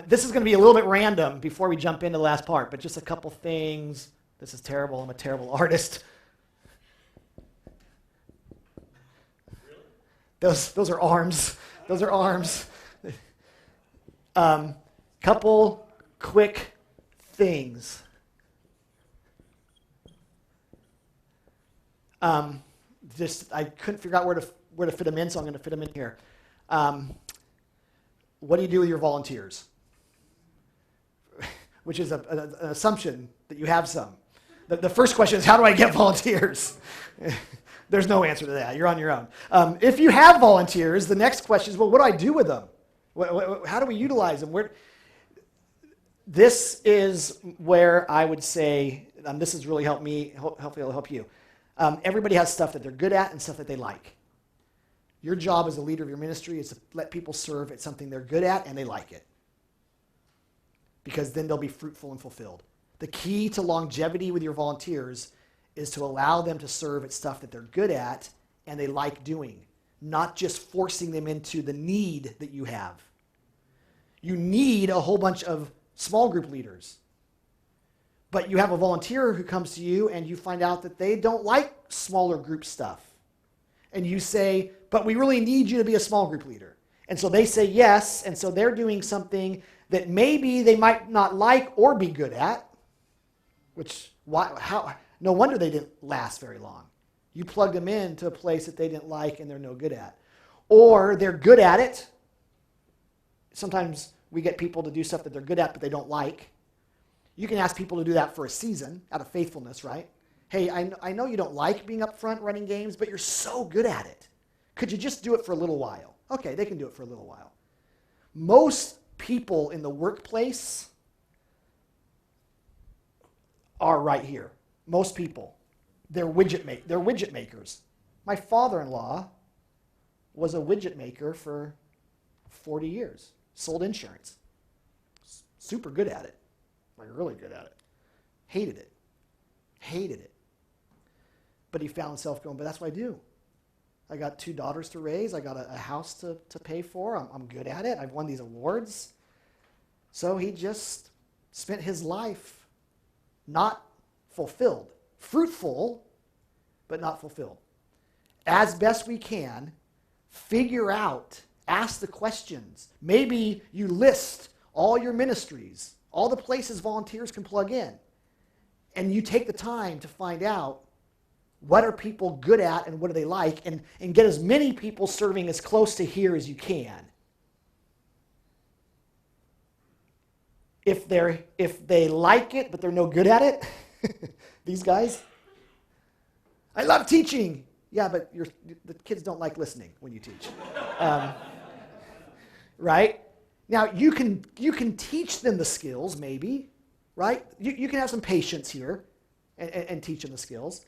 This is going to be a little bit random before we jump into the last part, but just a couple things. This is terrible. I'm a terrible artist. Those are arms. Those are arms. Couple quick things. I couldn't figure out where to fit them in, so I'm going to fit them in here. What do you do with your volunteers? Which is an assumption that you have some. The first question is, how do I get volunteers? There's no answer to that. You're on your own. If you have volunteers, the next question is, well, what do I do with them? How do we utilize them? This is where I would say, this has really helped me, hopefully it'll help you. Everybody has stuff that they're good at and stuff that they like. Your job as a leader of your ministry is to let people serve at something they're good at and they like it. Because then they'll be fruitful and fulfilled. The key to longevity with your volunteers is to allow them to serve at stuff that they're good at and they like doing, not just forcing them into the need that you have. You need a whole bunch of small group leaders. But you have a volunteer who comes to you and you find out that they don't like smaller group stuff. And you say, but we really need you to be a small group leader. And so they say yes, and so they're doing something that maybe they might not like or be good at, no wonder they didn't last very long. You plugged them into a place that they didn't like and they're no good at. Or they're good at it. Sometimes we get people to do stuff that they're good at but they don't like. You can ask people to do that for a season out of faithfulness, right? Hey, I know you don't like being up front running games, but you're so good at it. Could you just do it for a little while? Okay, they can do it for a little while. Most people in the workplace are right here. Most people. They're widget makers. My father-in-law was a widget maker for 40 years. Sold insurance. Super good at it. Like really good at it. Hated it. Hated it. But he found himself going, but that's what I do. I got 2 daughters to raise. I got a house to pay for. I'm good at it. I've won these awards. So he just spent his life not fulfilled. Fruitful, but not fulfilled. As best we can, figure out, ask the questions. Maybe you list all your ministries, all the places volunteers can plug in, and you take the time to find out what are people good at and what do they like, and get as many people serving as close to here as you can. If they like it, but they're no good at it, these guys, I love teaching. Yeah, but the kids don't like listening when you teach. Right? Now, you can teach them the skills, maybe, right? You can have some patience here and teach them the skills.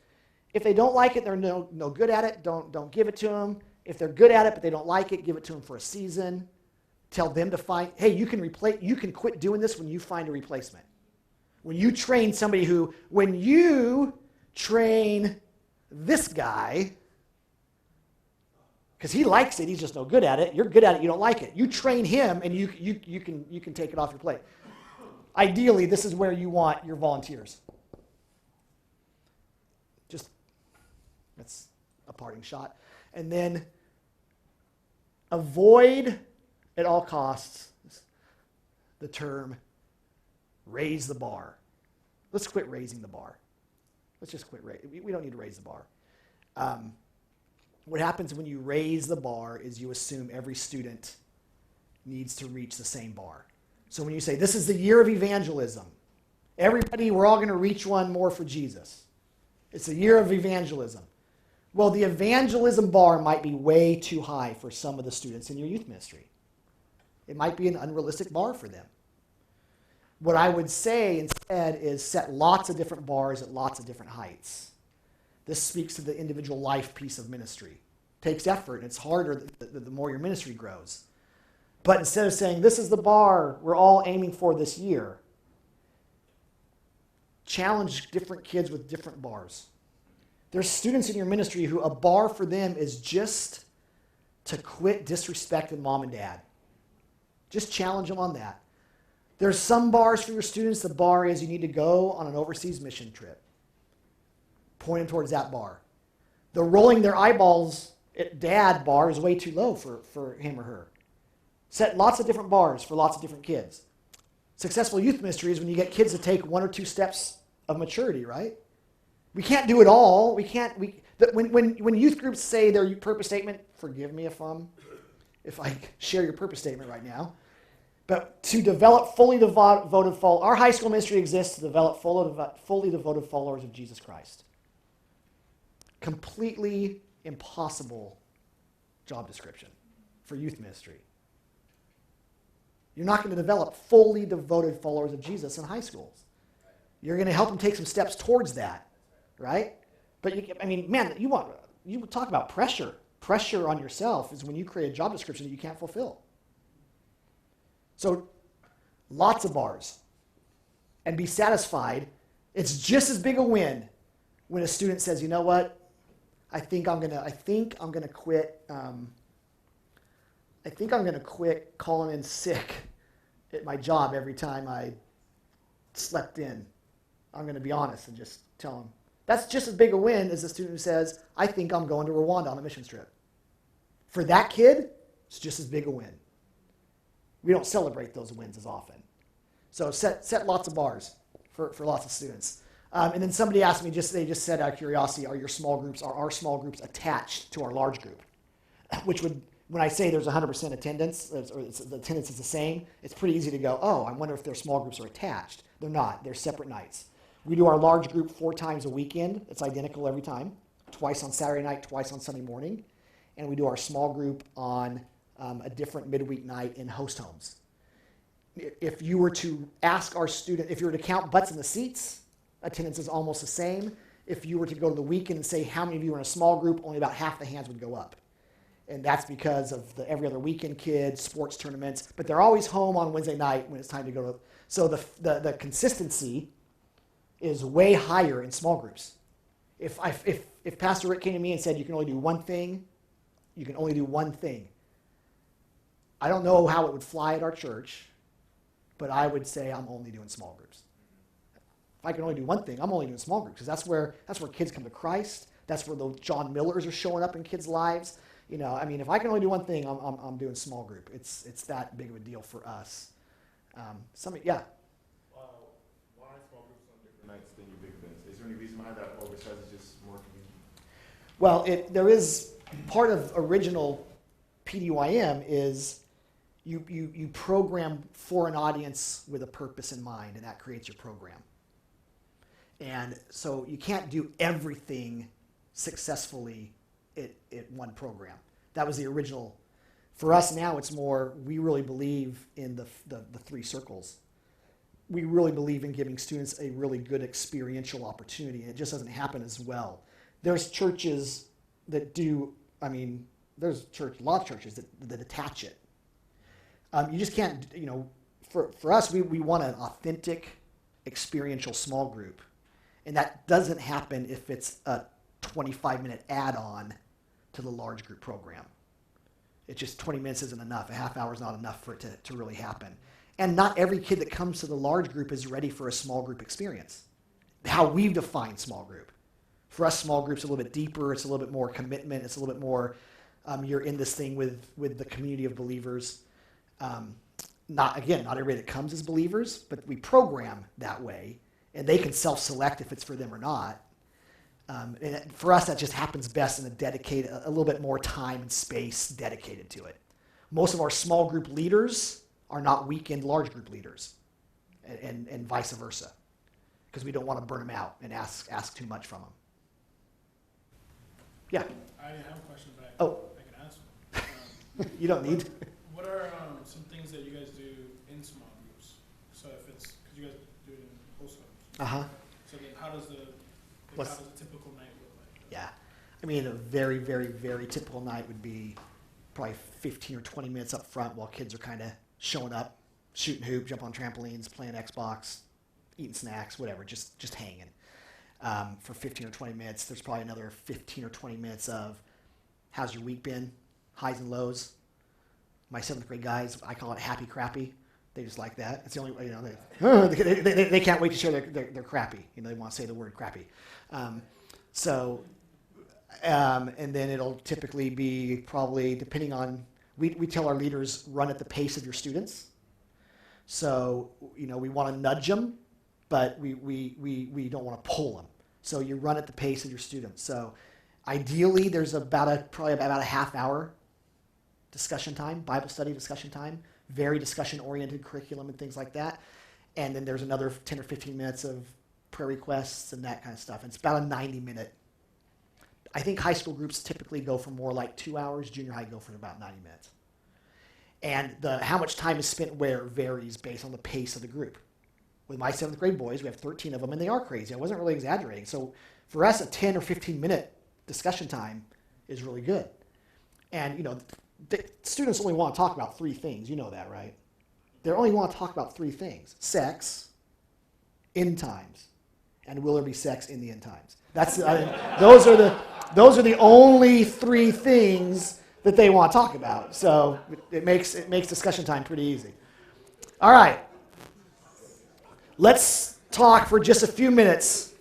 If they don't like it, they're no good at it, don't give it to them. If they're good at it but they don't like it, give it to them for a season. Tell them to find, hey, you can quit doing this when you find a replacement. When you train somebody when you train this guy, because he likes it, he's just no good at it. You're good at it, you don't like it. You train him and you can take it off your plate. Ideally, this is where you want your volunteers. That's a parting shot. And then avoid at all costs the term raise the bar. Let's quit raising the bar. Let's just quit raising. We don't need to raise the bar. What happens when you raise the bar is you assume every student needs to reach the same bar. So when you say, this is the year of evangelism, everybody, we're all going to reach one more for Jesus. It's a year of evangelism. Well, the evangelism bar might be way too high for some of the students in your youth ministry. It might be an unrealistic bar for them. What I would say instead is set lots of different bars at lots of different heights. This speaks to the individual life piece of ministry. It takes effort, and it's harder the more your ministry grows. But instead of saying, this is the bar we're all aiming for this year, challenge different kids with different bars. There's students in your ministry who a bar for them is just to quit disrespecting mom and dad. Just challenge them on that. There's some bars for your students. The bar is you need to go on an overseas mission trip. Point them towards that bar. The rolling their eyeballs at dad bar is way too low for him or her. Set lots of different bars for lots of different kids. Successful youth ministry is when you get kids to take 1 or 2 steps of maturity, right? We can't do it all. When youth groups say their purpose statement, forgive me if I share your purpose statement right now, but to develop fully devoted followers. Our high school ministry exists to develop fully devoted followers of Jesus Christ. Completely impossible job description for youth ministry. You're not going to develop fully devoted followers of Jesus in high schools. You're going to help them take some steps towards that, right? But you talk about pressure. Pressure on yourself is when you create a job description that you can't fulfill. So, lots of bars. And be satisfied. It's just as big a win when a student says, you know what? I think I'm gonna quit. I think I'm gonna quit calling in sick at my job every time I slept in. I'm gonna be honest and just tell them. That's just as big a win as the student who says, I think I'm going to Rwanda on a mission trip. For that kid, it's just as big a win. We don't celebrate those wins as often. So set lots of bars for lots of students. And then somebody asked me, they just said out of curiosity, are our small groups attached to our large group? Which would, when I say there's 100% attendance, or the attendance is the same, it's pretty easy to go, oh, I wonder if their small groups are attached. They're not. They're separate nights. We do our large group 4 times a weekend. It's identical every time. Twice on Saturday night, twice on Sunday morning. And we do our small group on a different midweek night in host homes. If you were to ask our student, if you were to count butts in the seats, attendance is almost the same. If you were to go to the weekend and say how many of you are in a small group, only about half the hands would go up. And that's because of the every other weekend kids, sports tournaments, but they're always home on Wednesday night when it's time to go to. So the consistency is way higher in small groups. If Pastor Rick came to me and said you can only do one thing, you can only do one thing. I don't know how it would fly at our church, but I would say I'm only doing small groups. If I can only do one thing, I'm only doing small groups because that's where kids come to Christ. That's where the John Millers are showing up in kids' lives. If I can only do one thing, I'm doing small group. It's that big of a deal for us. Why are small groups on different nights than your big events? Is there any reason behind that, or besides it's just more convenient? Well, there is part of original PDYM is you program for an audience with a purpose in mind, and that creates your program. And so you can't do everything successfully at one program. That was the original. For us now, it's more, we really believe in the 3 circles. We really believe in giving students a really good experiential opportunity, and it just doesn't happen as well. There's churches that do, there's a lot of churches that attach it. You just can't, for us, we want an authentic, experiential small group. And that doesn't happen if it's a 25-minute add-on to the large group program. It's just 20 minutes isn't enough. A half hour is not enough for it to really happen. And not every kid that comes to the large group is ready for a small group experience. How we've defined small group. For us, small group's a little bit deeper. It's a little bit more commitment. It's a little bit more, you're in this thing with the community of believers. Not everybody that comes is believers, but we program that way. And they can self-select if it's for them or not. And for us, that just happens best in a little bit more time and space dedicated to it. Most of our small group leaders are not weekend large group leaders, and vice versa, because we don't want to burn them out and ask too much from them. Yeah? I have a question, but I can ask one. You don't need. What are some things that you guys do in small groups? So if it's, because you guys do it in host homes. Uh-huh. So then how does a typical night look like? Yeah. A very, very, very typical night would be probably 15 or 20 minutes up front while kids are kind of showing up, shooting hoop, jump on trampolines, playing Xbox, eating snacks, whatever, just hanging. For 15 or 20 minutes, there's probably another 15 or 20 minutes of how's your week been, highs and lows, My 7th grade guys, I call it happy crappy. They just like that. It's the only, they can't wait to share their crappy. They want to say the word crappy. And then it'll typically be probably, depending on, we tell our leaders, run at the pace of your students. So, we want to nudge them, but we don't want to pull them. So you run at the pace of your students. So ideally, there's probably about a half hour discussion time, Bible study discussion time, very discussion-oriented curriculum and things like that. And then there's another 10 or 15 minutes of prayer requests and that kind of stuff. And it's about a 90-minute. I think high school groups typically go for more like 2 hours. Junior high go for about 90 minutes. And how much time is spent where varies based on the pace of the group. With my 7th grade boys, we have 13 of them, and they are crazy. I wasn't really exaggerating. So for us, a 10 or 15-minute discussion time is really good. And, the students only want to talk about 3 things. You know that, right? They only want to talk about 3 things: sex, end times, and will there be sex in the end times? Those are the only 3 things that they want to talk about. So it makes discussion time pretty easy. All right. Let's talk for just a few minutes.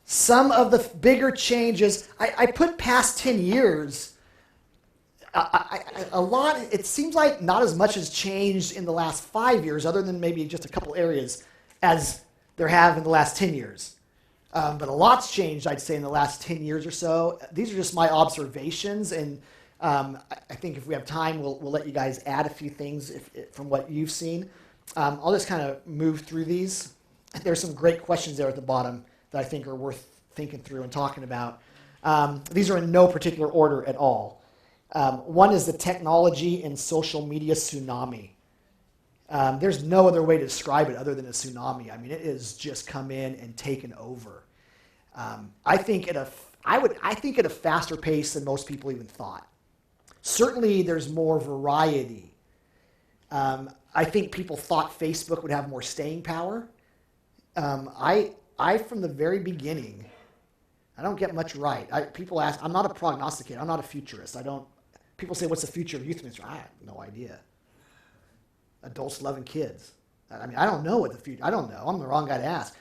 Some of the bigger changes, I put past 10 years. A lot, it seems like not as much has changed in the last 5 years, other than maybe just a couple areas, as there have in the last 10 years. But a lot's changed, I'd say, in the last 10 years or so. These are just my observations, and I think if we have time, we'll let you guys add a few things from what you've seen. I'll just kind of move through these. There's some great questions there at the bottom that I think are worth thinking through and talking about. These are in no particular order at all. One is the technology and social media tsunami. There's no other way to describe it other than a tsunami. I mean, it has just come in and taken over. I think at a faster pace than most people even thought. Certainly, there's more variety. I think people thought Facebook would have more staying power. I from the very beginning, I don't get much right. People ask, I'm not a prognosticator. I'm not a futurist. People say, what's the future of youth ministry? I have no idea. Adults loving kids. I mean, I don't know what the future, I don't know. I'm the wrong guy to ask.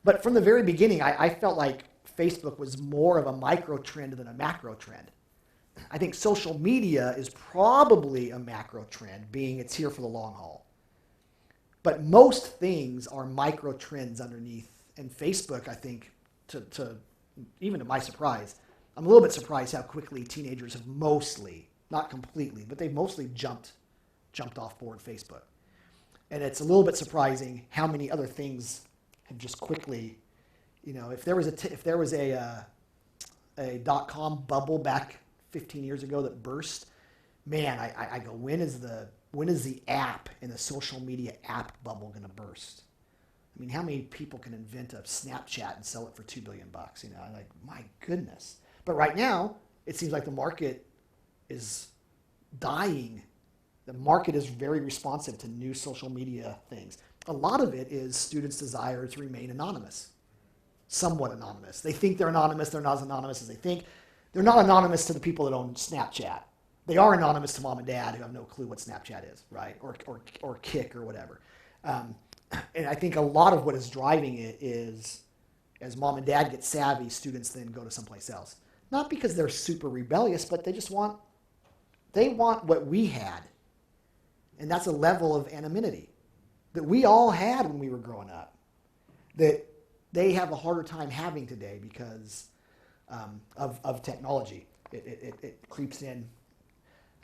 But from the very beginning, I felt like Facebook was more of a micro trend than a macro trend. I think social media is probably a macro trend, being it's here for the long haul. But most things are micro trends underneath. And Facebook, I think, even to my surprise, I'm a little bit surprised how quickly teenagers have mostly, not completely, but they've mostly jumped off board Facebook. And it's a little bit surprising how many other things have just quickly, if there was a dot-com bubble back 15 years ago that burst, man, I go, when is the app and the social media app bubble going to burst? I mean, how many people can invent a Snapchat and sell it for $2 billion? I'm like, my goodness. But right now, it seems like the market is dying. The market is very responsive to new social media things. A lot of it is students' desire to remain anonymous, somewhat anonymous. They think they're anonymous. They're not as anonymous as they think. They're not anonymous to the people that own Snapchat. They are anonymous to mom and dad who have no clue what Snapchat is, right? Or Kik or whatever. And I think a lot of what is driving it is, as mom and dad get savvy, students then go to someplace else. Not because they're super rebellious, but they want what we had. And that's a level of anonymity that we all had when we were growing up, that they have a harder time having today because of technology. It creeps in.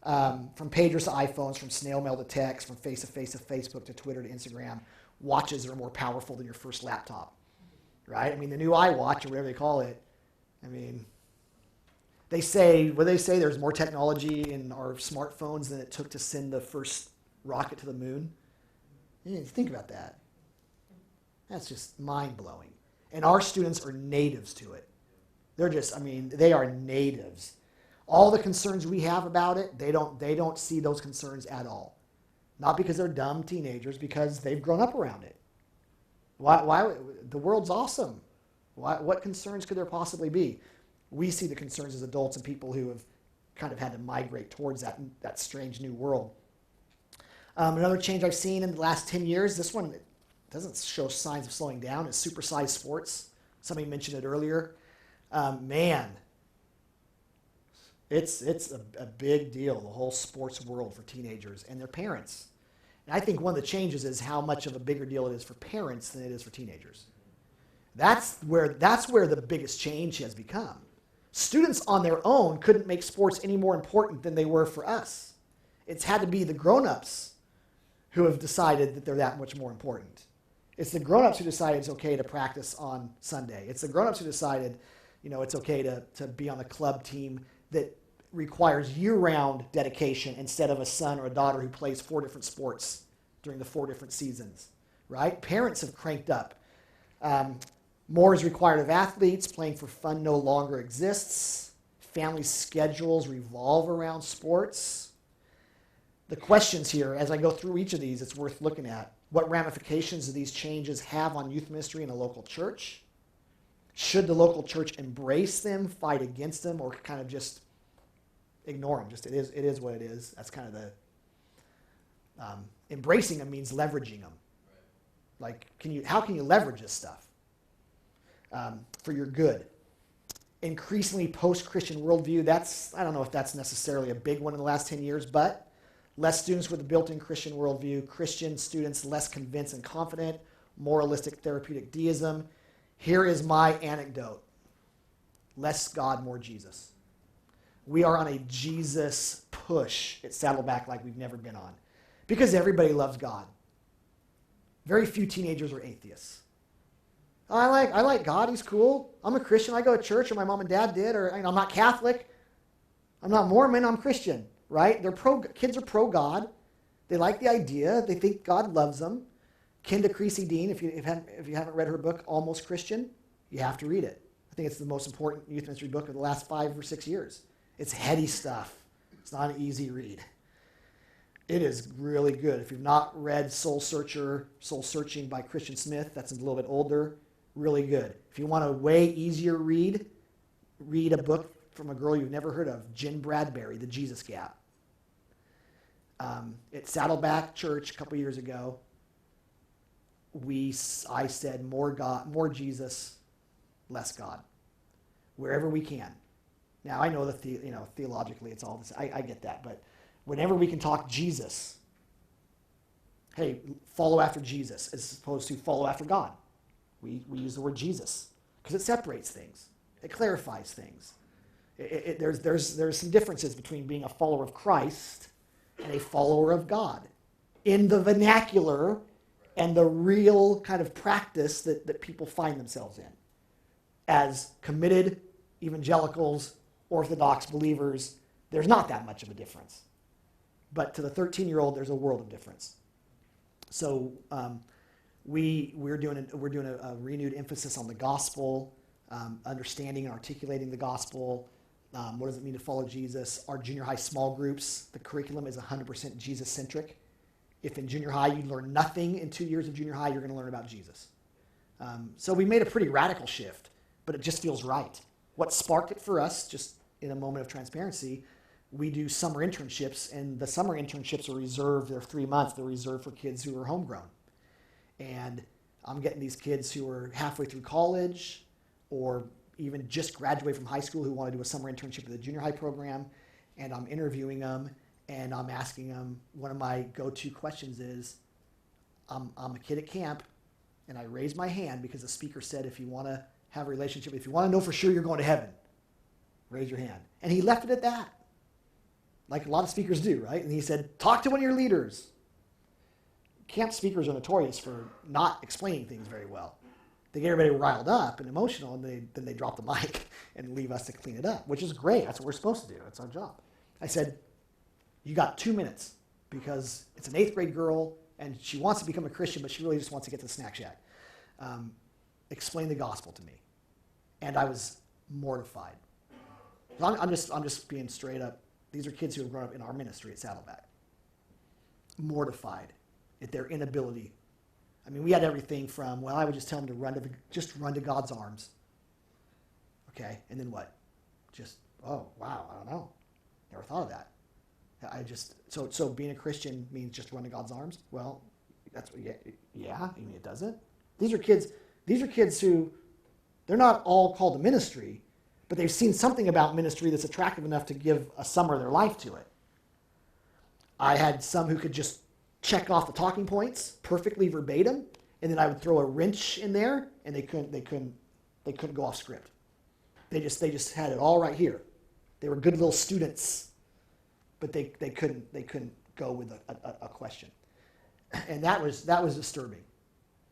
From pagers to iPhones, from snail mail to text, from face-to-face to Facebook to Twitter to Instagram, watches are more powerful than your first laptop, right? I mean, the new iWatch, or whatever they call it, I mean, they say there's more technology in our smartphones than it took to send the first rocket to the moon. You think about that. That's just mind-blowing. And our students are natives to it. They are natives. All the concerns we have about it, they don't see those concerns at all. Not because they're dumb teenagers, because they've grown up around it. Why the world's awesome. What concerns could there possibly be? We see the concerns as adults and people who have kind of had to migrate towards that strange new world. Another change I've seen in the last 10 years, this one doesn't show signs of slowing down, is supersized sports. Somebody mentioned it earlier. Man, it's a big deal, the whole sports world for teenagers and their parents. And I think one of the changes is how much of a bigger deal it is for parents than it is for teenagers. That's where the biggest change has become. Students on their own couldn't make sports any more important than they were for us. It's had to be the grown-ups who have decided that they're that much more important. It's the grown-ups who decided it's okay to practice on Sunday. It's the grown-ups who decided, it's okay to be on a club team that requires year-round dedication instead of a son or a daughter who plays 4 different sports during the 4 different seasons, right? Parents have cranked up. More is required of athletes. Playing for fun no longer exists. Family schedules revolve around sports. The questions here, as I go through each of these, it's worth looking at. What ramifications do these changes have on youth ministry in a local church? Should the local church embrace them, fight against them, or kind of just ignore them? Just it is what it is. That's kind of the embracing them means leveraging them. Like, how can you leverage this stuff for your good? Increasingly post-Christian worldview. I don't know if that's necessarily a big one in the last 10 years, but less students with a built-in Christian worldview. Christian students less convinced and confident. Moralistic therapeutic deism. Here is my anecdote. Less God, more Jesus. We are on a Jesus push at Saddleback like we've never been on. Because everybody loves God. Very few teenagers are atheists. I like God, he's cool. I'm a Christian, I go to church, or my mom and dad did, or I'm not Catholic. I'm not Mormon, I'm Christian, right? Kids are pro-God. They like the idea. They think God loves them. Kenda Creasy Dean, if you haven't read her book, Almost Christian, you have to read it. I think it's the most important youth ministry book of the last 5 or 6 years. It's heady stuff. It's not an easy read. It is really good. If you've not read Soul Searching by Christian Smith, that's a little bit older, really good. If you want a way easier read a book from a girl you've never heard of, Jen Bradbury, The Jesus Gap. At Saddleback Church a couple years ago, I said more God, more Jesus, less God, wherever we can. Now I know that theologically it's all this. I get that, but whenever we can talk Jesus, hey, follow after Jesus as opposed to follow after God. We use the word Jesus because it separates things, it clarifies things. There's some differences between being a follower of Christ and a follower of God in the vernacular and the real kind of practice that people find themselves in as committed evangelicals, Orthodox believers. There's not that much of a difference. But to the 13-year-old, there's a world of difference. So we're doing a renewed emphasis on the gospel, understanding and articulating the gospel. What does it mean to follow Jesus? Our junior high small groups, the curriculum is 100% Jesus-centric. If in junior high you learn nothing in 2 years of junior high, you're going to learn about Jesus. So we made a pretty radical shift, but it just feels right. What sparked it for us, just in a moment of transparency, we do summer internships, and the summer internships are reserved, they're 3 months, they're reserved for kids who are homegrown. And I'm getting these kids who are halfway through college or even just graduated from high school who want to do a summer internship at the junior high program, and I'm interviewing them, and I'm asking them, one of my go-to questions is, I'm a kid at camp, and I raised my hand because the speaker said if you want to have a relationship, if you want to know for sure you're going to heaven, raise your hand. And he left it at that, like a lot of speakers do, right? And he said, talk to one of your leaders. Camp speakers are notorious for not explaining things very well. They get everybody riled up and emotional, and then they drop the mic and leave us to clean it up, which is great. That's what we're supposed to do. That's our job. I said, you got 2 minutes because it's an 8th grade girl, and she wants to become a Christian, but she really just wants to get to the snack shack. Explain the gospel to me. And I was mortified. I'm just being straight up. These are kids who have grown up in our ministry at Saddleback. Mortified at their inability. I mean, we had everything from, well, I would just tell them to run to God's arms. Okay, and then what? just, oh, wow, I don't know. Never thought of that. So being a Christian means just running God's arms? Well, that's what, yeah, I mean, it doesn't. These are kids who, they're not all called to ministry, but they've seen something about ministry that's attractive enough to give a summer of their life to it. I had some who could just check off the talking points perfectly verbatim, and then I would throw a wrench in there, and they couldn't go off script. They just had it all right here. They were good little students, but they couldn't go with a question, and that was disturbing,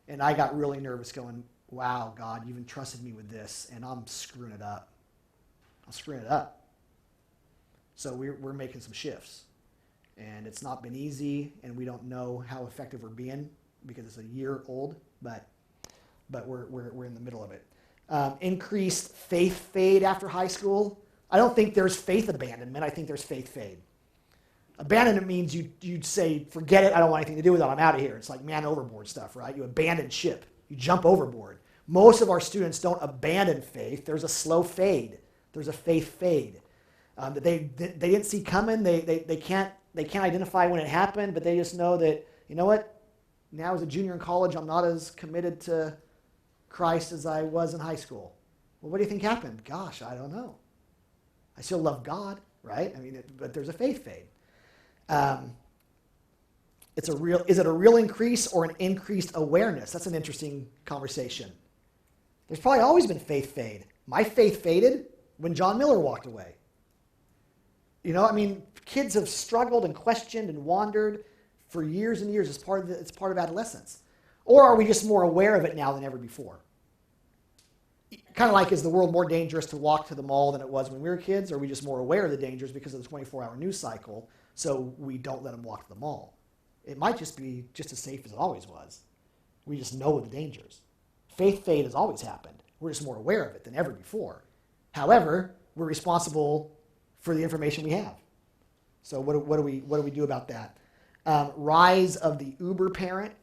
and I got really nervous, going, wow, God, you've entrusted me with this, and I'm screwing it up. So we're making some shifts. And it's not been easy, and we don't know how effective we're being because it's a year old, but we're in the middle of it. Increased faith fade after high school. I don't think there's faith abandonment. I think there's faith fade. Abandonment means you'd say, forget it, I don't want anything to do with it, I'm out of here. It's like man overboard stuff, right? You abandon ship. You jump overboard. Most of our students don't abandon faith. There's a slow fade. There's a faith fade that they didn't see coming. They can't identify when it happened, but they just know that, you know what? Now as a junior in college, I'm not as committed to Christ as I was in high school. Well, what do you think happened? Gosh, I don't know. I still love God, right? I mean, but there's a faith fade. Is it a real increase or an increased awareness? That's an interesting conversation. There's probably always been faith fade. My faith faded when John Miller walked away. You know, I mean, kids have struggled and questioned and wandered for years and years. It's part of adolescence. Or are we just more aware of it now than ever before? Kind of like, is the world more dangerous to walk to the mall than it was when we were kids? Or are we just more aware of the dangers because of the 24-hour news cycle, so we don't let them walk to the mall? It might just be just as safe as it always was. We just know the dangers. Faith fade has always happened. We're just more aware of it than ever before. However, we're responsible for the information we have. So what do we do about that? Rise of the Uber parent,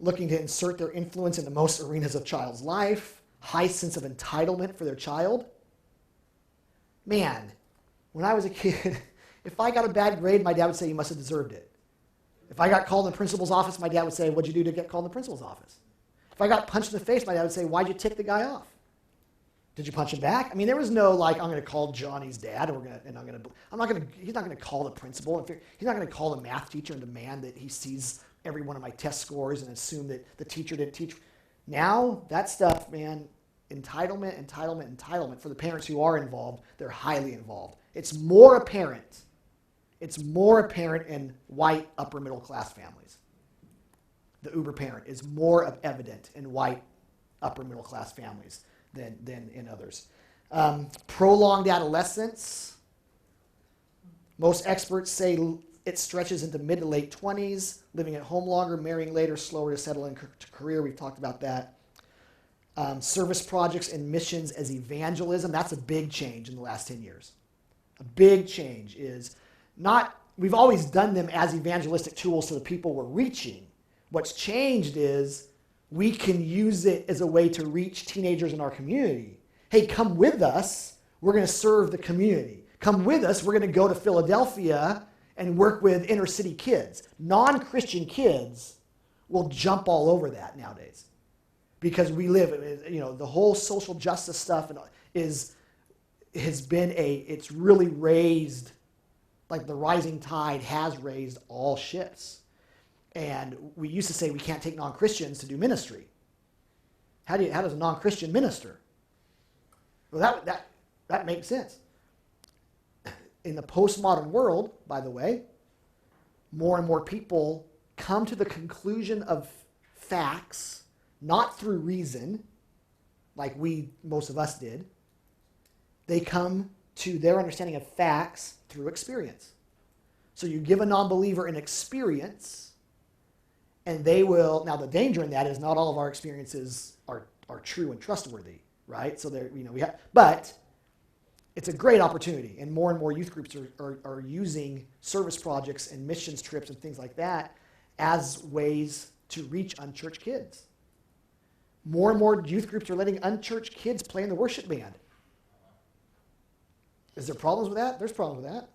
looking to insert their influence into most arenas of child's life, high sense of entitlement for their child. Man, when I was a kid, if I got a bad grade, my dad would say, you must have deserved it. If I got called in the principal's office, my dad would say, what'd you do to get called in the principal's office? If I got punched in the face, my dad would say, why'd you tick the guy off? Did you punch him back? I mean, there was no like, I'm going to call Johnny's dad, he's not going to call the principal. He's not going to call the math teacher and demand that he sees every one of my test scores and assume that the teacher didn't teach. Now, that stuff, man, entitlement. For the parents who are involved, they're highly involved. It's more apparent in white upper middle class families. The Uber parent is more evident in white upper middle class families than in others. Prolonged adolescence. Most experts say it stretches into mid to late 20s, living at home longer, marrying later, slower to settle into career. We've talked about that. Service projects and missions as evangelism. That's a big change in the last 10 years. A big change is not, we've always done them as evangelistic tools to the people we're reaching. What's changed is we can use it as a way to reach teenagers in our community. Hey, come with us. We're going to serve the community. Come with us. We're going to go to Philadelphia and work with inner city kids. Non-Christian kids will jump all over that nowadays because we live, the whole social justice stuff it's really raised, like the rising tide has raised all ships. And we used to say we can't take non-Christians to do ministry. How does a non-Christian minister? Well, that makes sense. In the postmodern world, by the way, more and more people come to the conclusion of facts, not through reason, like most of us did. They come to their understanding of facts through experience. So you give a non-believer an experience, and they will. Now the danger in that is not all of our experiences are true and trustworthy, right? So but it's a great opportunity, and more youth groups are using service projects and missions trips and things like that as ways to reach unchurched kids. More and more youth groups are letting unchurched kids play in the worship band. Is there problems with that? There's problems with that.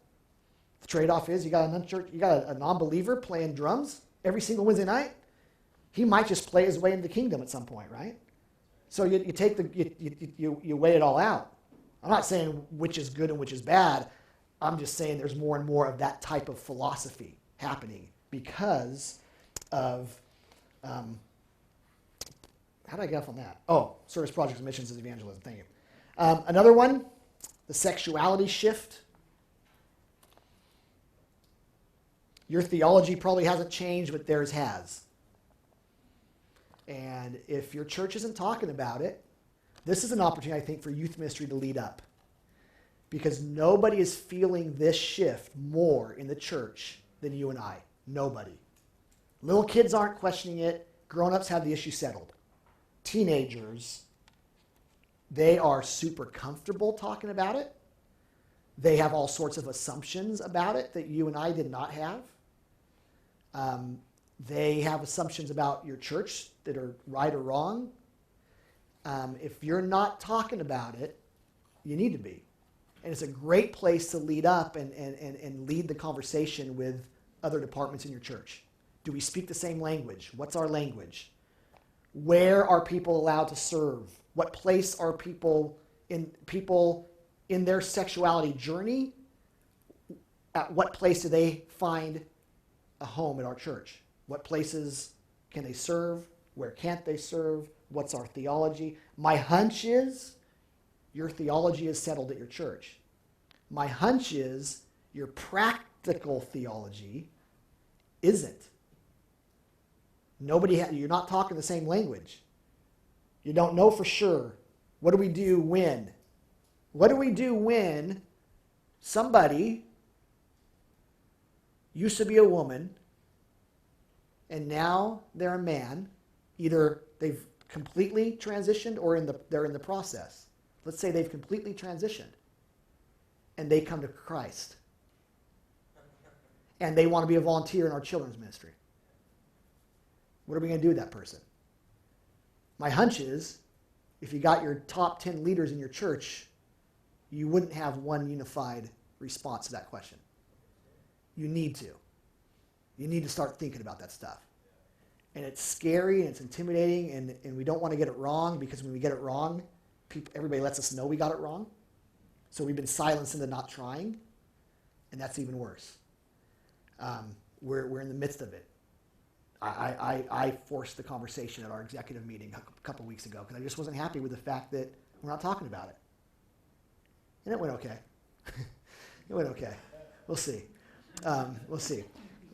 The trade-off is you got a non-believer playing drums every single Wednesday night. He might just play his way into the kingdom at some point, right? So you weigh it all out. I'm not saying which is good and which is bad. I'm just saying there's more and more of that type of philosophy happening because of how did I get off on that? Oh, service projects, missions, and evangelism. Thank you. Another one, the sexuality shift. Your theology probably hasn't changed, but theirs has. And if your church isn't talking about it, this is an opportunity, I think, for youth ministry to lead up. Because nobody is feeling this shift more in the church than you and I. Nobody. Little kids aren't questioning it. Grown-ups have the issue settled. Teenagers, they are super comfortable talking about it. They have all sorts of assumptions about it that you and I did not have. They have assumptions about your church that are right or wrong. If you're not talking about it, you need to be. And it's a great place to lead up and lead the conversation with other departments in your church. Do we speak the same language? What's our language? Where are people allowed to serve? What place are people in their sexuality journey? At what place do they find a home at our church? What places can they serve? Where can't they serve? What's our theology? My hunch is your theology is settled at your church. My hunch is your practical theology isn't. You're not talking the same language. You don't know for sure. What do we do when? What do we do when somebody used to be a woman and now they're a man? Either they've completely transitioned or they're in the process. Let's say they've completely transitioned and they come to Christ and they want to be a volunteer in our children's ministry. What are we going to do with that person? My hunch is if you got your top 10 leaders in your church, you wouldn't have one unified response to that question. You need to. You need to start thinking about that stuff. And it's scary and it's intimidating and we don't want to get it wrong because when we get it wrong, everybody lets us know we got it wrong. So we've been silenced into not trying, and that's even worse. We're in the midst of it. I forced the conversation at our executive meeting a couple weeks ago because I just wasn't happy with the fact that we're not talking about it. And it went okay. It went okay. We'll see. We'll see.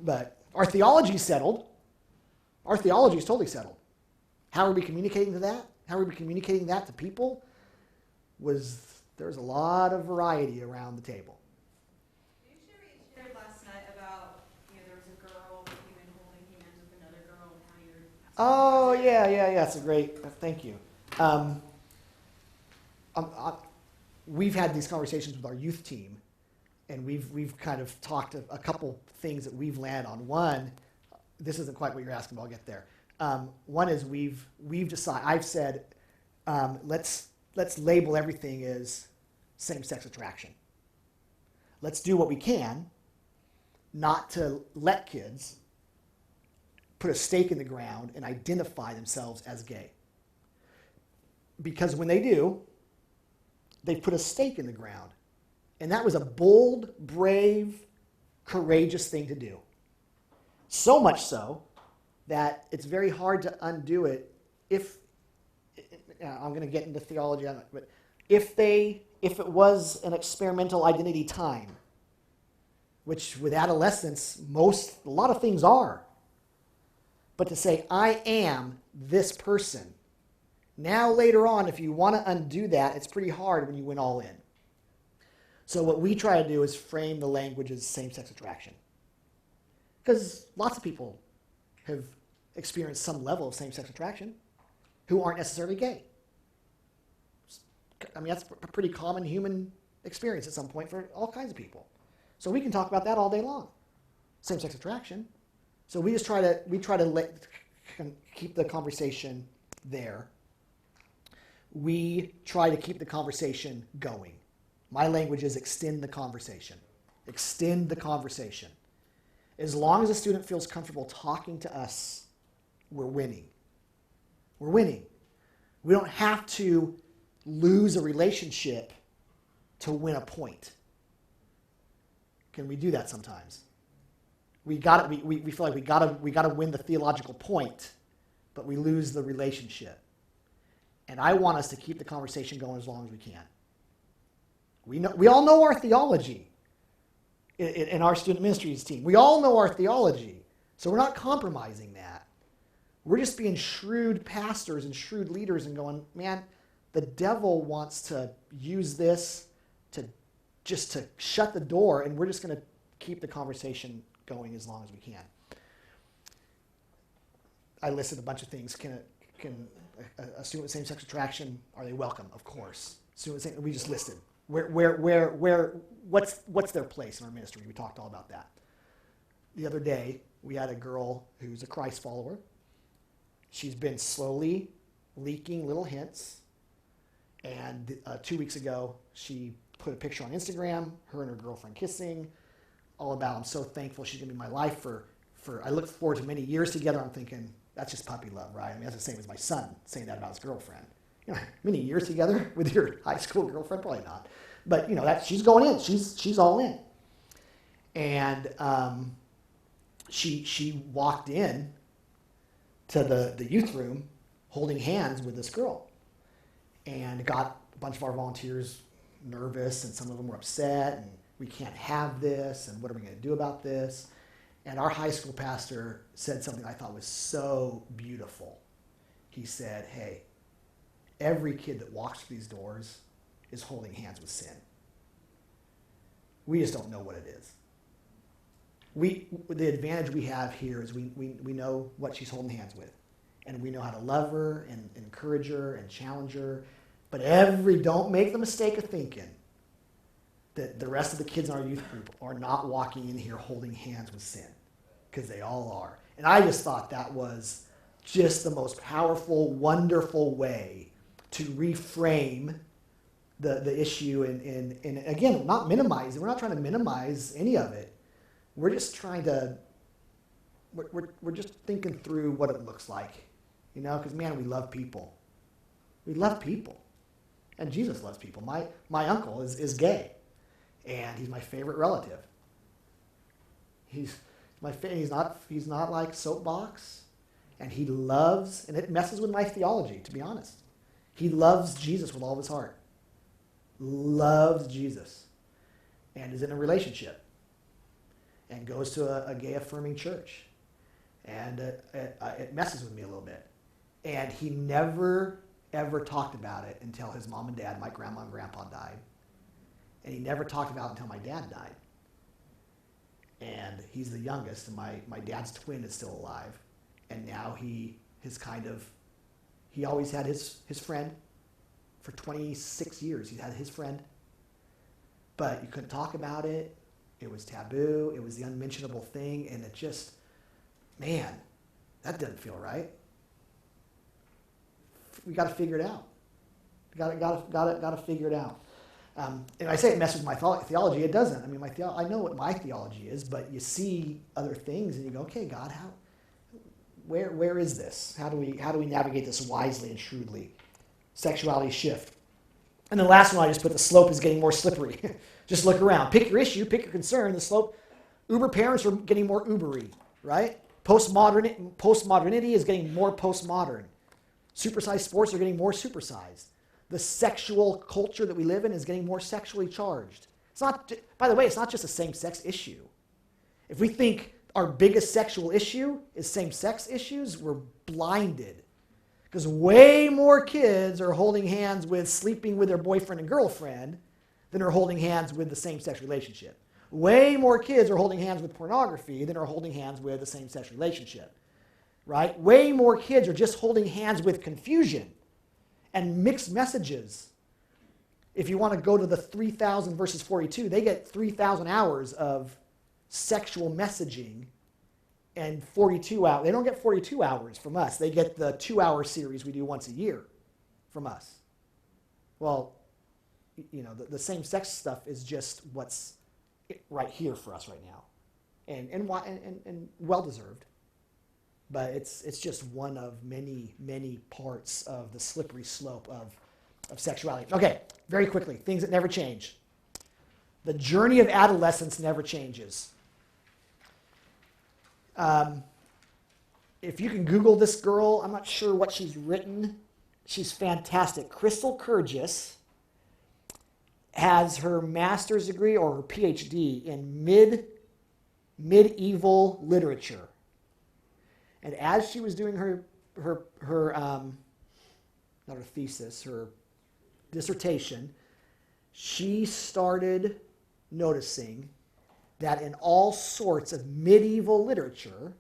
But our theology is settled. Our theology is totally settled. How are we communicating to that? How are we communicating that to people? There's a lot of variety around the table. Did you share what you shared last night about, there was a girl that you been holding hands with another girl and how you're... Oh, yeah. It's a great, thank you. We've had these conversations with our youth team, and we've kind of talked a couple things that we've landed on. One, this isn't quite what you're asking, but I'll get there. One is we've decided, I've said, let's label everything as same-sex attraction. Let's do what we can not to let kids put a stake in the ground and identify themselves as gay. Because when they do, they put a stake in the ground. And that was a bold, brave, courageous thing to do. So much so that it's very hard to undo it if, I'm going to get into theology on it, but if it was an experimental identity time, which with adolescence, a lot of things are. But to say, I am this person. Now later on, if you want to undo that, it's pretty hard when you went all in. So what we try to do is frame the language as same-sex attraction. Because lots of people have experienced some level of same-sex attraction who aren't necessarily gay. I mean, that's a pretty common human experience at some point for all kinds of people. So we can talk about that all day long. Same-sex attraction. So we just try to keep the conversation there we try to keep the conversation going. My language is extend the conversation. Extend the conversation. As long as a student feels comfortable talking to us, we're winning. We're winning. We don't have to lose a relationship to win a point. Can we do that sometimes? We feel like we gotta win the theological point, but we lose the relationship. And I want us to keep the conversation going as long as we can. We all know our theology in our student ministries team. We all know our theology, so we're not compromising that. We're just being shrewd pastors and shrewd leaders and going, man, the devil wants to use this to shut the door, and we're just going to keep the conversation going as long as we can. I listed a bunch of things. Can a student with same-sex attraction, are they welcome? Of course. We just listed. What's their place in our ministry? We talked all about that. The other day, we had a girl who's a Christ follower. She's been slowly leaking little hints. And 2 weeks ago, she put a picture on Instagram, her and her girlfriend kissing, all about, I'm so thankful she's going to be in my life for I look forward to many years together. I'm thinking, that's just puppy love, right? I mean, that's the same as my son saying that about his girlfriend. You know, many years together with your high school girlfriend? Probably not. But, you know, that she's going in. She's all in. And she walked in to the youth room holding hands with this girl. And got a bunch of our volunteers nervous, and some of them were upset, and we can't have this, and what are we going to do about this? And our high school pastor said something I thought was so beautiful. He said, hey, every kid that walks through these doors is holding hands with sin. We just don't know what it is. The advantage we have here is we know what she's holding hands with. And we know how to love her and encourage her and challenge her. But don't make the mistake of thinking that the rest of the kids in our youth group are not walking in here holding hands with sin, because they all are. And I just thought that was just the most powerful, wonderful way to reframe the issue and again, not minimize it. We're not trying to minimize any of it. We're just we're just thinking through what it looks like, you know, because man, we love people. We love people. And Jesus loves people. My uncle is gay, and he's my favorite relative. He's not like soapbox, and he loves, and it messes with my theology, to be honest. He loves Jesus with all of his heart. Loves Jesus, and is in a relationship, and goes to a gay affirming church, and it messes with me a little bit. And he never ever talked about it until his mom and dad, my grandma and grandpa, died. And he never talked about it until my dad died. And he's the youngest, and my dad's twin is still alive. And now he always had his friend. For 26 years, he had his friend. But you couldn't talk about it. It was taboo. It was the unmentionable thing. And it just, man, that doesn't feel right. We got to figure it out. Got to figure it out. And I say it messes with my theology. It doesn't. I mean, I know what my theology is, but you see other things and you go, okay, God, where is this? How do we navigate this wisely and shrewdly? Sexuality shift. And the last one I just put, the slope is getting more slippery. Just look around. Pick your issue, pick your concern. The slope, Uber parents are getting more Ubery, right? Postmodernity is getting more postmodern. Supersized sports are getting more supersized. The sexual culture that we live in is getting more sexually charged. It's not, by the way, it's not just a same-sex issue. If we think our biggest sexual issue is same-sex issues, we're blinded. Because way more kids are holding hands with sleeping with their boyfriend and girlfriend than are holding hands with the same-sex relationship. Way more kids are holding hands with pornography than are holding hands with the same-sex relationship. Right? Way more kids are just holding hands with confusion and mixed messages. If you want to go to the 3,000 verses 42, they get 3,000 hours of sexual messaging and 42 hours. They don't get 42 hours from us. They get the 2-hour series we do once a year from us. Well, the same-sex stuff is just what's right here for us right now, and well-deserved. But it's just one of many parts of the slippery slope of sexuality. Okay, very quickly, things that never change. The journey of adolescence never changes. If you can Google this girl, I'm not sure what she's written. She's fantastic. Crystal Kurgis has her master's degree or her PhD in medieval literature. And as she was doing her not her thesis, her dissertation, she started noticing that in all sorts of medieval literature,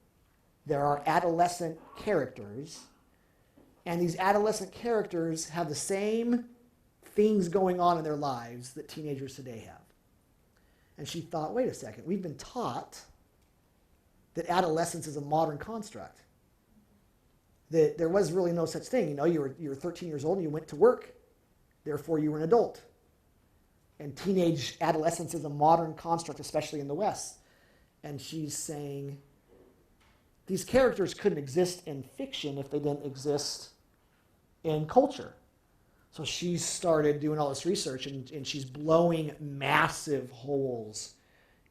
there are adolescent characters, and these adolescent characters have the same things going on in their lives that teenagers today have. And she thought, wait a second, we've been taught that adolescence is a modern construct. That there was really no such thing. You were 13 years old and you went to work. Therefore, you were an adult. And teenage adolescence is a modern construct, especially in the West. And she's saying these characters couldn't exist in fiction if they didn't exist in culture. So she started doing all this research, and she's blowing massive holes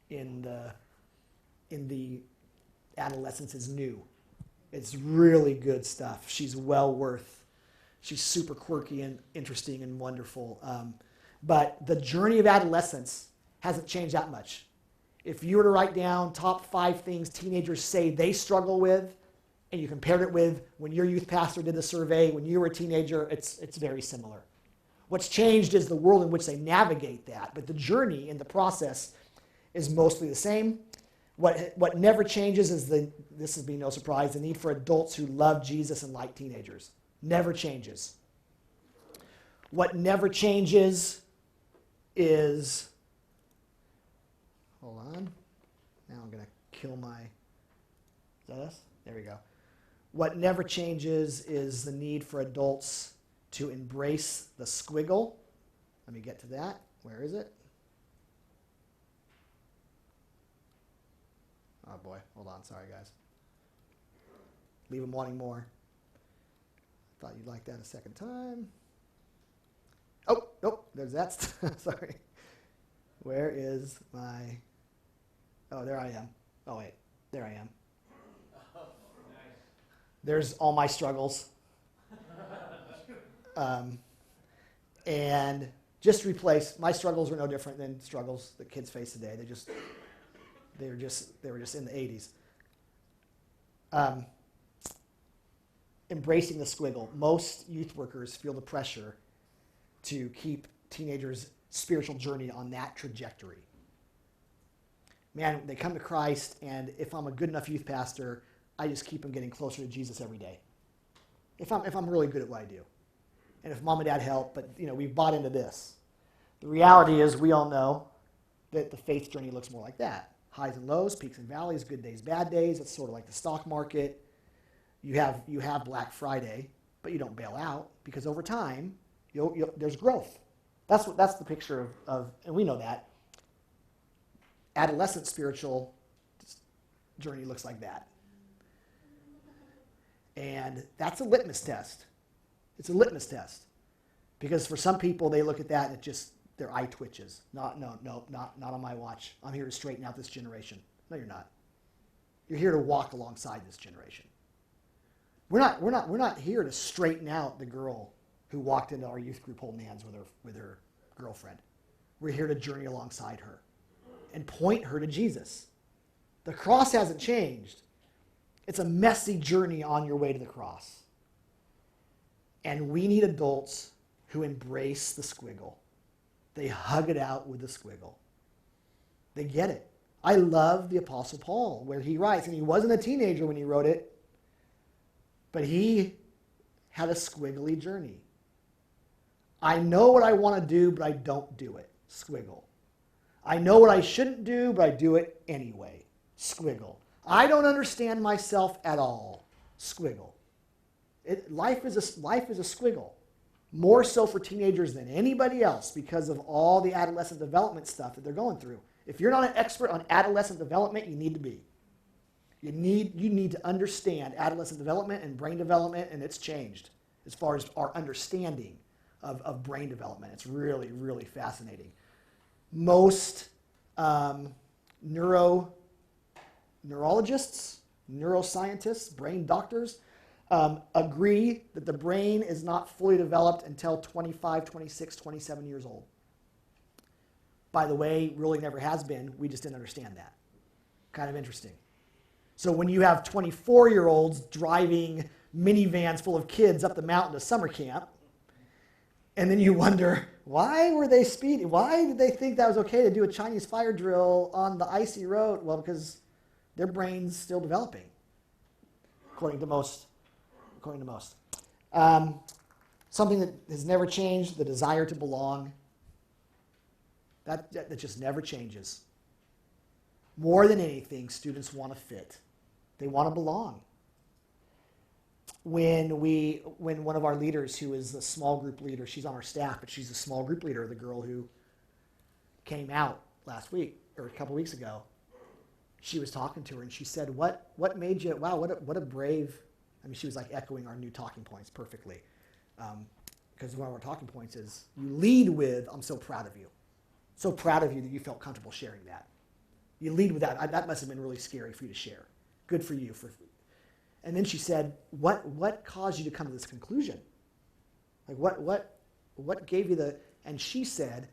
in the adolescence is new. It's really good stuff. She's she's super quirky and interesting and wonderful. But the journey of adolescence hasn't changed that much. If you were to write down top 5 things teenagers say they struggle with, and you compared it with when your youth pastor did the survey, when you were a teenager, it's very similar. What's changed is the world in which they navigate that, but the journey and the process is mostly the same. What never changes is this will be no surprise, the need for adults who love Jesus and like teenagers. Never changes. What never changes is, hold on, now I'm going to kill my, is that us? There we go. What never changes is the need for adults to embrace the squiggle. Let me get to that. Where is it? Oh boy, hold on, sorry guys. Leave them wanting more. Thought you'd like that a second time. Oh, nope, there's that. Sorry. Where is my, oh, there I am. Oh wait, there I am. There's all my struggles. And just replace, my struggles were no different than struggles that kids face today. They were just in the 80s. Embracing the squiggle. Most youth workers feel the pressure to keep teenagers' spiritual journey on that trajectory. Man, they come to Christ, and if I'm a good enough youth pastor, I just keep them getting closer to Jesus every day. If I'm really good at what I do. And if mom and dad help, but we've bought into this. The reality is we all know that the faith journey looks more like that. Highs and lows, peaks and valleys, good days, bad days. It's sort of like the stock market. You have Black Friday, but you don't bail out because over time there's growth. That's the picture of, and we know that. Adolescent spiritual journey looks like that. And that's a litmus test. It's a litmus test. Because for some people, they look at that and it just, their eye twitches. Not on my watch. I'm here to straighten out this generation. No, you're not. You're here to walk alongside this generation. We're not here to straighten out the girl who walked into our youth group holding hands with her girlfriend. We're here to journey alongside her and point her to Jesus. The cross hasn't changed. It's a messy journey on your way to the cross. And we need adults who embrace the squiggle. They hug it out with the squiggle. They get it. I love the Apostle Paul, where he writes, and he wasn't a teenager when he wrote it, but he had a squiggly journey. I know what I want to do, but I don't do it. Squiggle. I know what I shouldn't do, but I do it anyway. Squiggle. I don't understand myself at all. Squiggle. Life is a squiggle. More so for teenagers than anybody else because of all the adolescent development stuff that they're going through. If you're not an expert on adolescent development, you need to be. You need to understand adolescent development and brain development, and it's changed as far as our understanding of brain development. It's really, really fascinating. Most neurologists, neuroscientists, brain doctors agree that the brain is not fully developed until 25, 26, 27 years old. By the way, really never has been. We just didn't understand that. Kind of interesting. So when you have 24-year-olds driving minivans full of kids up the mountain to summer camp, and then you wonder, why were they speeding? Why did they think that was okay to do a Chinese fire drill on the icy road? Well, because their brain's still developing, according to most. Something that has never changed, the desire to belong. That just never changes. More than anything, students want to fit. They want to belong. When one of our leaders, who is a small group leader, she's on our staff, but she's a small group leader, the girl who came out last week, or a couple weeks ago, she was talking to her and she said, what made you, wow, what a brave, I mean, she was like echoing our new talking points perfectly. Because one of our talking points is, you lead with, I'm so proud of you. So proud of you that you felt comfortable sharing that. You lead with that. That must have been really scary for you to share. Good for you. And then she said, what caused you to come to this conclusion? Like what gave you the, and she said,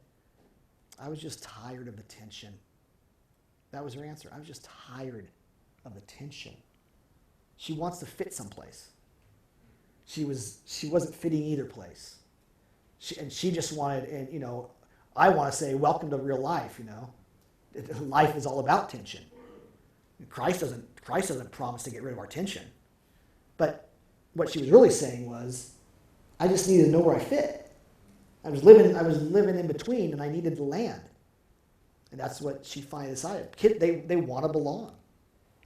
I was just tired of the tension. That was her answer. I was just tired of the tension. She wants to fit someplace. She wasn't fitting either place. She just wanted, and I want to say, welcome to real life, Life is all about tension. Christ doesn't promise to get rid of our tension. But what she was really saying was, I just needed to know where I fit. I was living in between, and I needed to land. And that's what she finally decided. They want to belong.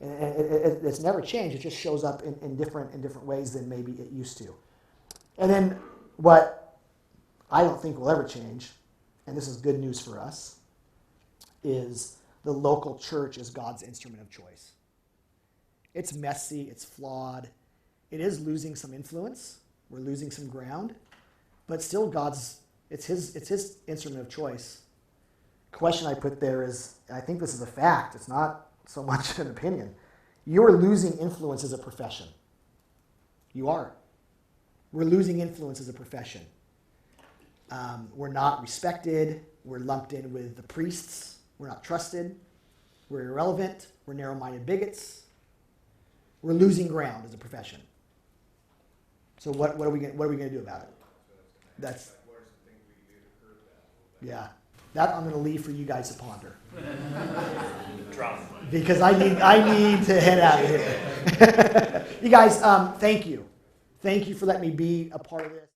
And it's never changed. It just shows up in different ways than maybe it used to. And then what I don't think will ever change, and this is good news for us, is the local church is God's instrument of choice. It's messy, it's flawed, it is losing some influence, we're losing some ground, but still it's his instrument of choice. Question I put there is, I think this is a fact, it's not so much an opinion. You are losing influence as a profession. You are. We're losing influence as a profession. We're not respected. We're lumped in with the priests. We're not trusted. We're irrelevant. We're narrow-minded bigots. We're losing ground as a profession. So what are we going to do about it? That's yeah. That I'm going to leave for you guys to ponder. Because I need to head out of here. You guys, thank you. Thank you for letting me be a part of this.